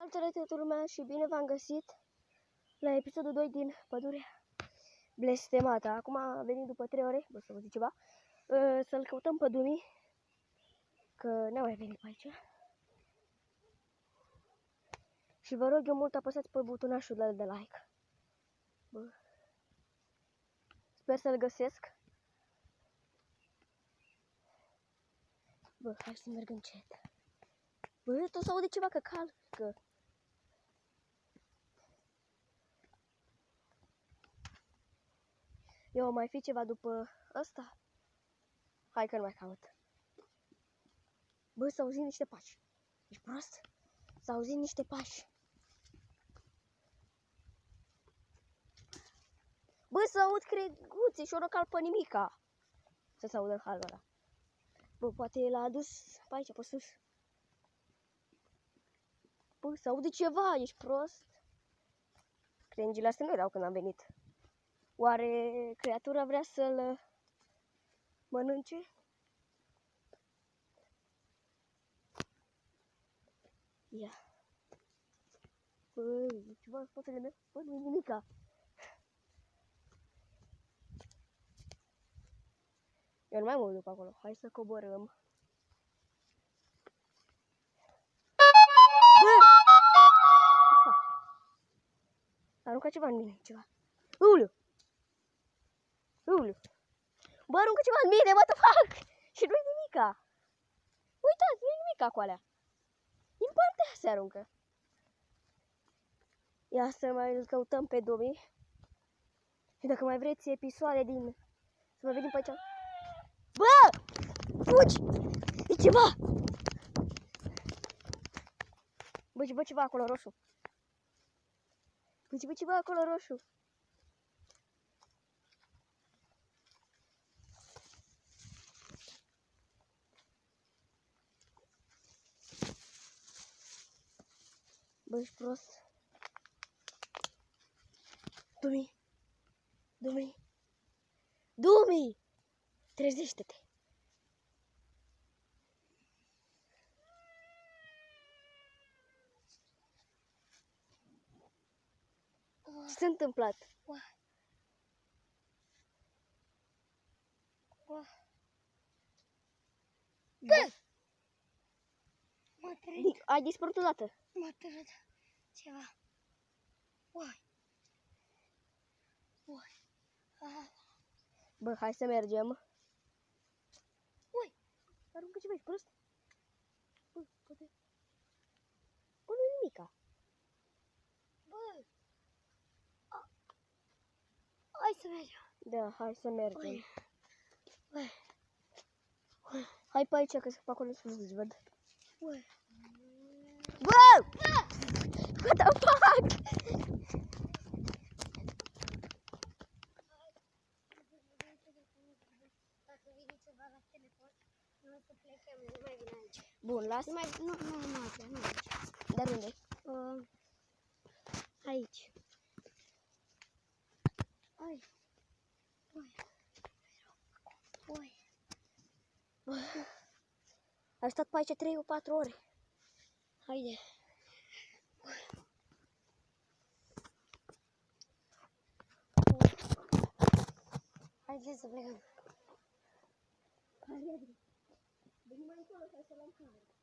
Salutare toată lumea și bine v-am găsit la episodul 2 din Pădurea Blestemată. Acum am venit după 3 ore, vă să vă zic ceva, să-l căutăm pe Dumi, că n-a mai venit pe aici. Și vă rog eu mult apăsați pe butonașul ăla de like. Bă. Sper să-l găsesc. Bă, hai să merg încet. Bă, tot s-aude ceva că calcă. Eu mai fi ceva după ăsta? Hai că nu mai caut. Bă, s-au auzit niște pași. Ești prost? S-au auzit niște pași. Bă, s-aud creguții și orocal pe nimica. Să se audă în halul ăla. Bă, poate l-a adus pe aici, pe sus. Bă, s-aude ceva, ești prost? Crengile astea nu erau când am venit. Oare creatura vrea să-l mănânce? Ia. Bă, ceva în spatele meu? Bă, nu-i nimica. Eu nu mai mă duc acolo. Hai să coborâm. Bă! Arunca ceva în mine, ceva. Ulu! Ulu! Bă, aruncă ceva în mine, what the fuck? Și nu-i nimica. Uitați, nu-i nimica cu alea. Din partea se aruncă. Ia să mai îl căutăm pe Dumi. Și dacă mai vreți episoade din... Să mai vedem pe aici. Bă! Fugi! E ceva! Bă, ceva acolo roșu. Bă, ceva acolo roșu. Bă, ești prost. Dumi! Dumi! Dumi! Trezește-te! Ce s-a întâmplat? Bă! M-a trăit. Ai dispărut odată. M-a trăit ceva. Uai. Uai. Bă, hai să mergem. Uai. Aruncă ceva, ești prost? Bă, poate... Bă, nu-i nimica. Bă. Hai să mergem. Da, hai să mergem. Uai. Uai. Hai pe aici, că pe acolo sus, văd. Uai. Bă! What the fuck? Dacă vine ceva la telefon, noi să plecăm, nu mai vine aici. Bun, las. Nu, nu aici. Dar unde? Aici. Ai. Uai. Uai. Bă. Ai stat pe aici 3-4 ore. Haide. Haide să plecăm. Hai, repede. Veni mai încolo, hai să luăm camera.